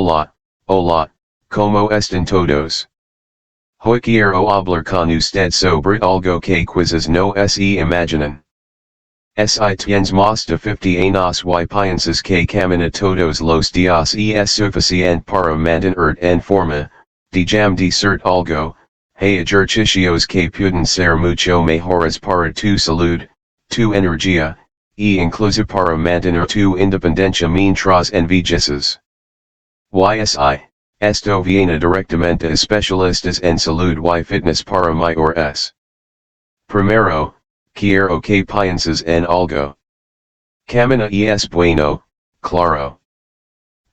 Hola, hola, como están todos? Hoy quiero hablar con usted sobre algo que quizás no se imaginan. Si tienes más de 50 años y piensas que camina todos los días y es suficiente para mantenerte en forma, déjame decirte algo, hay ejercicios que pueden ser mucho mejores para tu salud, tu energía, e incluso para mantener tu independencia mientras envejeces. YSI, esto viene directamente especialistas en salud y fitness para mayores. Primero, quiero que pienses en algo. Camina y es bueno, claro.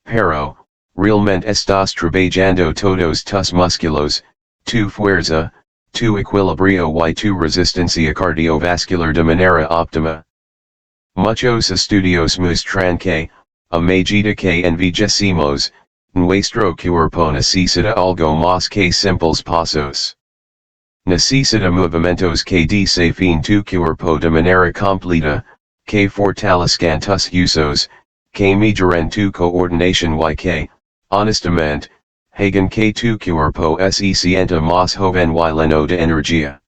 Pero, realmente estás trabajando todos tus músculos, tu fuerza, tu equilibrio y tu resistencia cardiovascular de manera óptima. Muchos estudios muestran que, a medida que envejecemos, nuestro cuerpo necesita algo más que simples pasos. Necesita movimientos que desafíen tu cuerpo de manera completa, que fortalezcan tus usos, que mejoren tu coordinación y que, honestamente, hagan que tu cuerpo se sienta más joven y lleno de energía.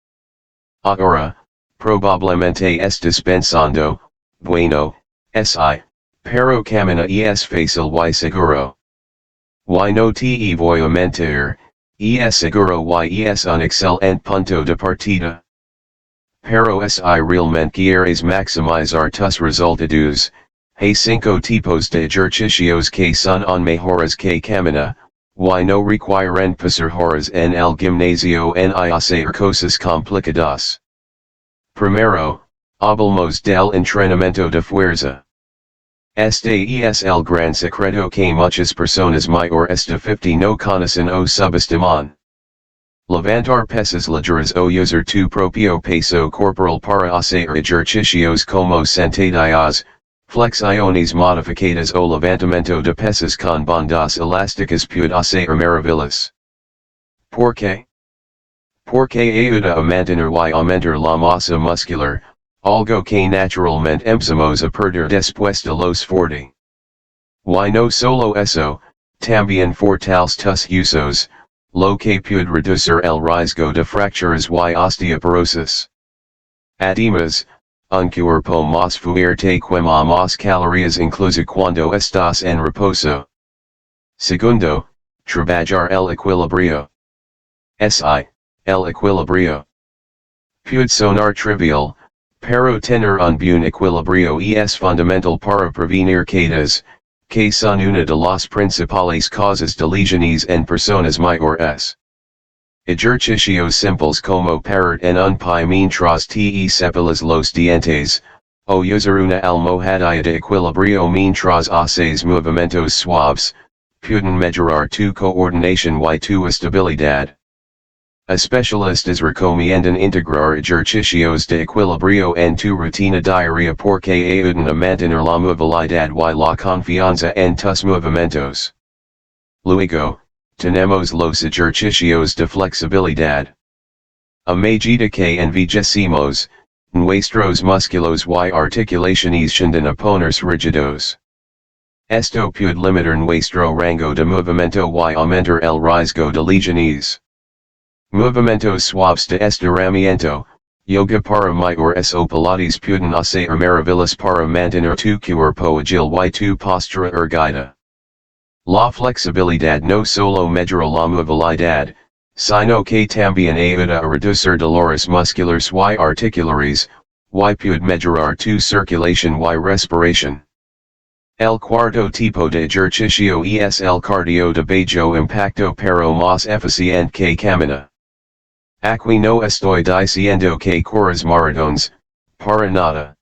Ahora, probablemente estás pensando, bueno, pero camina y es fácil y seguro. Y no te voy a mentir, y es seguro y es un excelente punto de partida. Pero si realmente quieres maximizar tus resultados, hay 5 tipos de ejercicios que son aún mejores que camina, y no requieren pasar horas en el gimnasio ni hacer cosas complicadas. Primero, hablamos del entrenamiento de fuerza. Este es el gran secreto que muchas personas mayores de 50 no conocen o subestiman. Levantar pesas ligeras o usar tu propio peso corporal para hacer ejercicios como sentadillas, flexiones modificadas o levantamiento de pesas con bandas elásticas puede hacer maravillas. ¿Por qué? Porque ayuda a mantener y aumentar la masa muscular, algo que naturalmente empezamos a perder después de los 40. Y no solo eso, también fortalece tus usos, lo que puede reducir el riesgo de fracturas y osteoporosis. Además, un cuerpo más fuerte quema más calorías incluso cuando estás en reposo. Segundo, trabajar el equilibrio. El equilibrio. Puede sonar trivial, pero tener un buen equilibrio es fundamental para prevenir caídas, que son una de las principales causas de lesiones en personas mayores. Ejercicios simples como parar en un pie mientras te cepillas los dientes, o usar una almohadilla de equilibrio mientras haces movimientos suaves, pueden mejorar tu coordinación y tu estabilidad. Especialistas recomiendan integrar ejercicios de equilibrio en tu rutina diaria porque ayudan a mantener la movilidad y la confianza en tus movimientos. Luego, tenemos los ejercicios de flexibilidad. A medida que envejecemos, nuestros músculos y articulaciones tienden a ponerse rígidos. Esto puede limitar nuestro rango de movimiento y aumentar el riesgo de lesiones. Movimientos suaves de estiramiento, yoga para mayores o pilates pueden hacer maravillas para mantener tu cuerpo ágil y tu postura erguida. La flexibilidad no solo mejora la movilidad, sino que también ayuda a reducir dolores musculares y articulares, y puede mejorar tu circulación y respiración. El cuarto tipo de ejercicio es el cardio de bajo impacto pero más eficiente que camina. Aquí no estoy diciendo que corras maratones, para nada.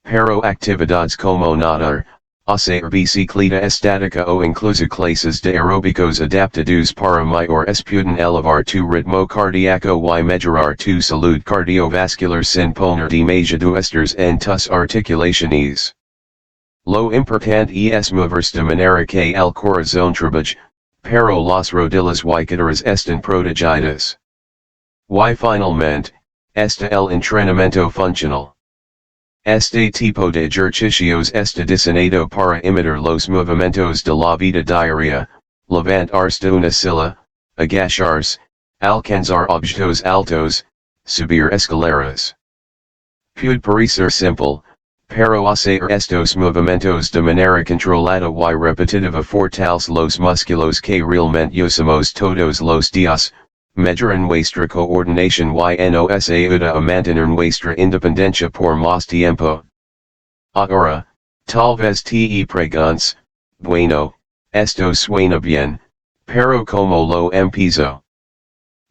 Pero actividades como nadar, hacer bicicleta estática o incluso clases de aeróbicos adaptados para mayores pueden elevar tu ritmo cardíaco y mejorar tu salud cardiovascular sin poner demasiados en tus articulaciones. Lo importante es moverse de manera que el corazón trabaje, pero las rodillas y caderas estén protegidas. Y finalmente, está el entrenamiento funcional. Este tipo de ejercicios está diseñado para imitar los movimientos de la vida diaria, levantarse una silla, agacharse, alcanzar objetos altos, subir escaleras. Puede parecer simple, pero hacer estos movimientos de manera controlada y repetitiva fortalece los músculos que realmente usamos todos los días, mejoran nuestra coordinación y nos ayuda a mantener nuestra independencia por más tiempo. Ahora, tal vez te preguntes, bueno, esto suena bien, pero ¿cómo lo empiezo?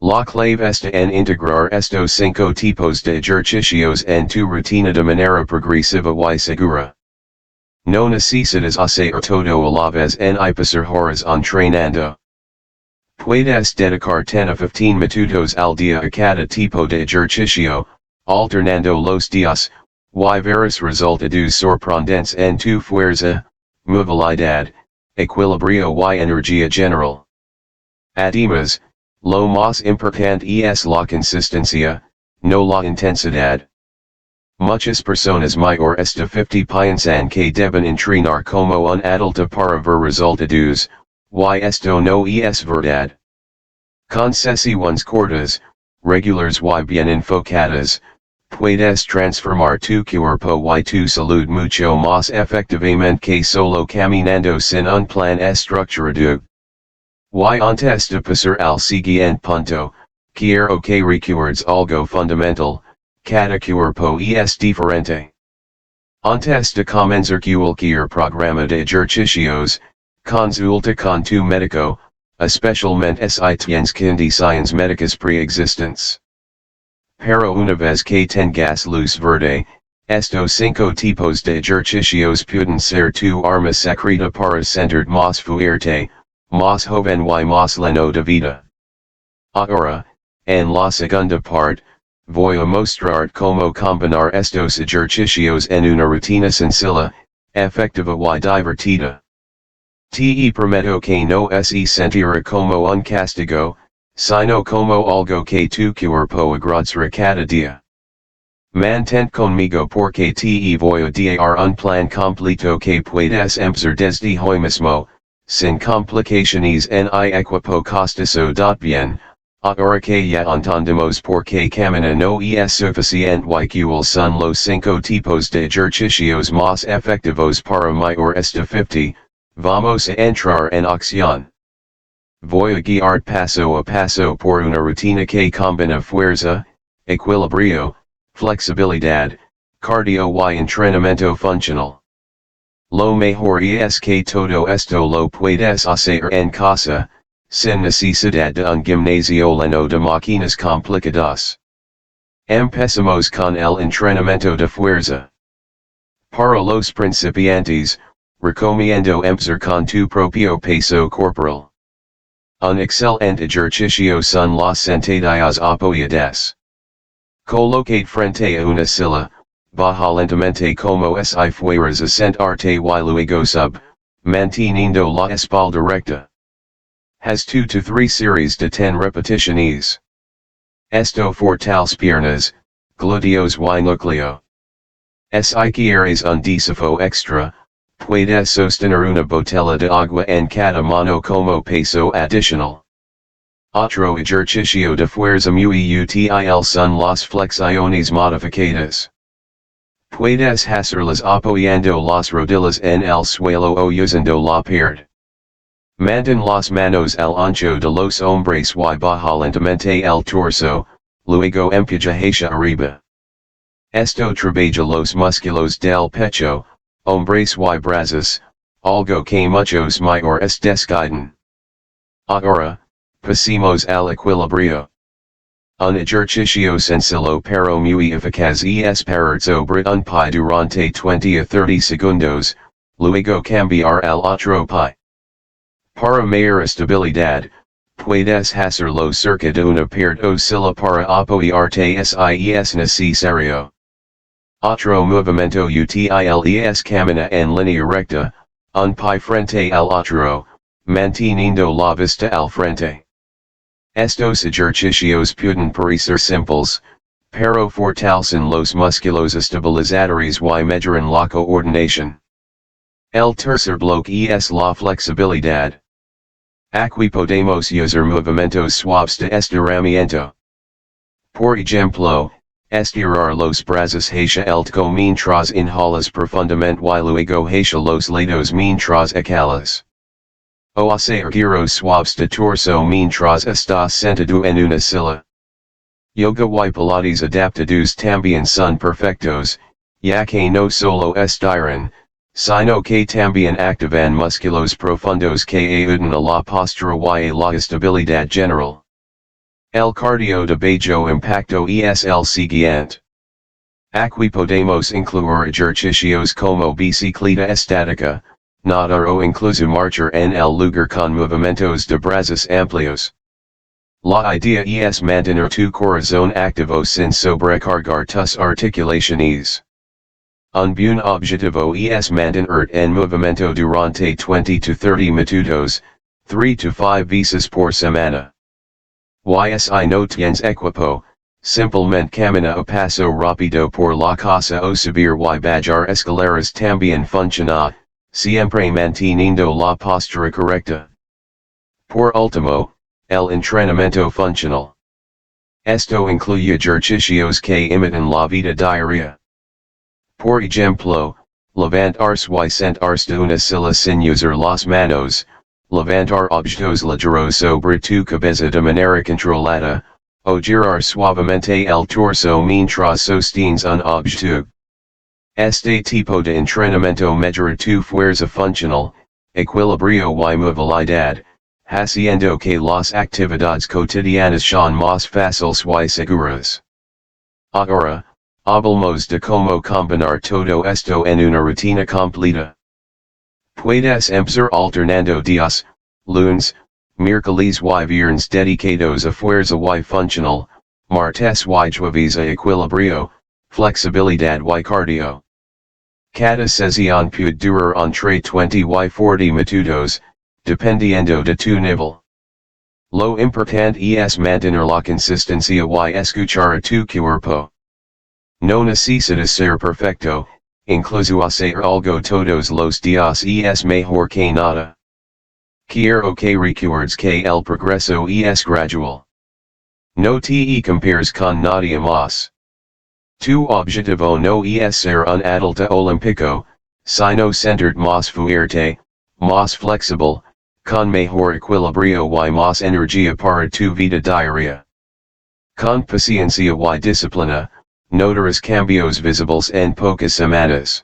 La clave está en integrar estos 5 tipos de ejercicios en tu rutina de manera progresiva y segura. No necesitas hacer todo a la vez en y pasar horas entrenando. Puedes dedicar 10 a 15 minutos al día a cada tipo de ejercicio, alternando los días, y verás resultados sorprendentes en tu fuerza, movilidad, equilibrio y energía general. Además, lo más importante es la consistencia, no la intensidad. Muchas personas mayores de 50 piensan que deben entrenar como un adulto para ver resultados, y esto no es verdad. Con sesiones cortas, regulares y bien enfocadas, puedes transformar tu cuerpo y tu salud mucho más efectivamente que solo caminando sin un plan estructurado. Y antes de pasar al siguiente punto, quiero que recuerdes algo fundamental, cada cuerpo es diferente. Antes de comenzar cualquier programa de ejercicios, consulta con tu médico, especialmente si tienes condiciones médicas preexistentes. Pero una vez que tengas luz verde, estos 5 tipos de ejercicios pueden ser tu arma secreta para sentirte más fuerte, más joven y más lleno de vida. Ahora, en la segunda parte, voy a mostrarte cómo combinar estos ejercicios en una rutina sencilla, efectiva y divertida. Te prometo que no se sentirá como un castigo, sino como algo que tu cuerpo agradecerá cada día. Mantente conmigo porque te voy a dar un plan completo que puedes empezar desde hoy mismo, sin complicaciones en y equipo costoso. Bien, ahora que ya entendemos por qué camina no es suficiente y cuáles son los 5 tipos de ejercicios más efectivos para mayores de 50, vamos a entrar en acción. Voy a guiarte paso a paso por una rutina que combina fuerza, equilibrio, flexibilidad, cardio y entrenamiento funcional. Lo mejor es que todo esto lo puedes hacer en casa, sin necesidad de un gimnasio lleno de máquinas complicadas. Empecemos con el entrenamiento de fuerza. Para los principiantes, recomiendo empezar con tu propio peso corporal. Un excelente ejercicio son las sentadillas apoyadas. Colocate frente a una silla, baja lentamente como si fueras a sentarte y luego sub, manteniendo la espalda recta. Haz 2 to 3 series de 10 repeticiones. Esto fortalece piernas, glúteos y núcleo. Si quieres un desafío extra, puedes sostener una botella de agua en cada mano como peso adicional. Otro ejercicio de fuerza muy útil son las flexiones modificadas. Puedes hacerlas apoyando las rodillas en el suelo o usando la pierna. Mantén las manos al ancho de los hombros y baja lentamente el torso, luego empuja hacia arriba. Esto trabaja los músculos del pecho, hombros y brazos, algo que muchos mayores descuidan. Ahora, pasemos al equilibrio. Un ejercicio sencillo pero muy eficaz es parar sobre un pie durante 20 a 30 segundos, luego cambiar al otro pie. Para mayor estabilidad, puedes hacerlo cerca de una pierna o silla para apoyarte si es necesario. Otro movimiento útil es camina en línea recta, un pie frente al otro, manteniendo la vista al frente. Estos ejercicios pueden parecer simples, Pero fortalecen los musculos estabilizadores y mejoran la coordinación. El tercer bloque es la flexibilidad. Aquí podemos usar movimientos suaves de estiramiento. Por ejemplo, estirar los brazos hacia el tco mientras inhalas profundamente y luego hacia los lados mientras exhalas. O hacer giros suaves de torso mientras estás sentado en una silla. Yoga y pilates adaptados también son perfectos, ya que no solo estiran, sino que también activan músculos profundos que ayudan a la postura y a la estabilidad general. El cardio de bajo impacto es el siguiente. Aquí podemos incluir ejercicios como bicicleta estática, nadar o incluso marchar en el lugar con movimientos de brazos amplios. La idea es mantener tu corazón activo sin sobrecargar tus articulaciones. Un buen objetivo es mantener en movimiento durante 20 to 30 minutos, 3 to 5 veces por semana. Si no tienes equipo, simplemente camina a paso rápido por la casa o subir y bajar escaleras también funciona, siempre manteniendo la postura correcta. Por último, el entrenamiento funcional. Esto incluye ejercicios que imitan la vida diaria. Por ejemplo, levantarse y sentarse de una silla sin usar las manos, levantar objetos ligeros sobre tu cabeza de manera controlada, o girar suavemente el torso mientras sostienes un objeto. Este tipo de entrenamiento mejora tu fuerza funcional, equilibrio y movilidad, haciendo que las actividades cotidianas sean más fáciles y seguras. Ahora, hablamos de cómo combinar todo esto en una rutina completa. Puedes empezar alternando días, lunes, miércoles y viernes dedicados a fuerza y funcional, martes y jueves a equilibrio, flexibilidad y cardio. Cada sesión puede durar entre 20 y 40 minutos, dependiendo de tu nivel. Lo importante es mantener la consistencia y escuchar a tu cuerpo. No necesitas ser perfecto, incluso hacer algo todos los días es mejor que nada. Quiero que recuerdes que el progreso es gradual. No te compares con nadie más. Tu objetivo no es ser un atleta olímpico, sino sentirte más fuerte, más flexible, con mejor equilibrio y más energía para tu vida diaria. Con paciencia y disciplina, notarás cambios visibles en pocas semanas.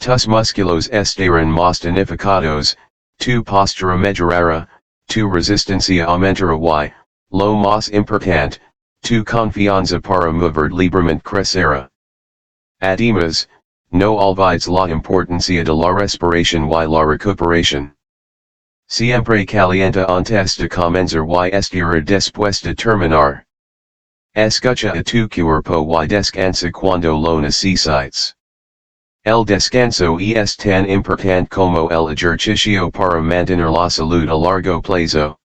Tus músculos estarán más tonificados, tu postura mejorará, tu resistencia aumentará y, lo más importante, tu confianza para mover libremente crecerá. Además, no olvides la importancia de la respiración y la recuperación. Siempre calienta antes de comenzar y estira después de terminar. Escucha a tu cuerpo y descansa cuando lo necesites. El descanso es tan importante como el ejercicio para mantener la salud a largo plazo.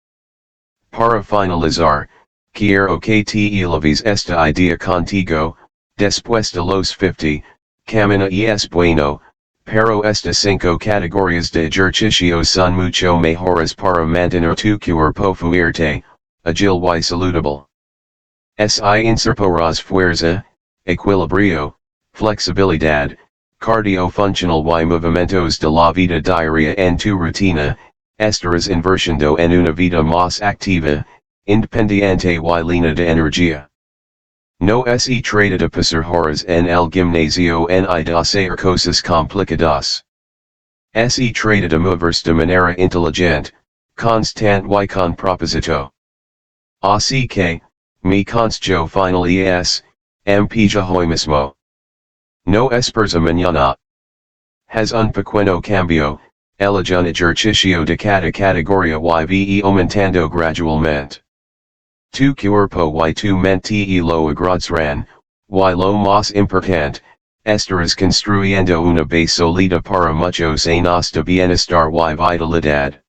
Para finalizar, quiero que te lleves esta idea contigo, después de los 50, camina es bueno, pero estas 5 categorías de ejercicios son mucho mejores para mantener tu cuerpo fuerte, ágil y saludable. Si incorporas fuerza, equilibrio, flexibilidad, cardio funcional y movimientos de la vida diaria en tu rutina, estarás invirtiendo en una vida más activa, independiente y llena de energía. No se trata de pasar horas en el gimnasio en y de hacer cosas complicadas. Se trata de moverse de manera inteligente, constante y con propósito. Así que, mi consejo final es, empieza hoy mismo. No esperes a mañana. Haz un pequeño cambio, elige un ejercicio de cada categoría y ve aumentando gradualmente. Tu cuerpo y tu mente lo agradecerán, y lo más importante, estarás construyendo una base sólida para muchos años de bienestar y vitalidad.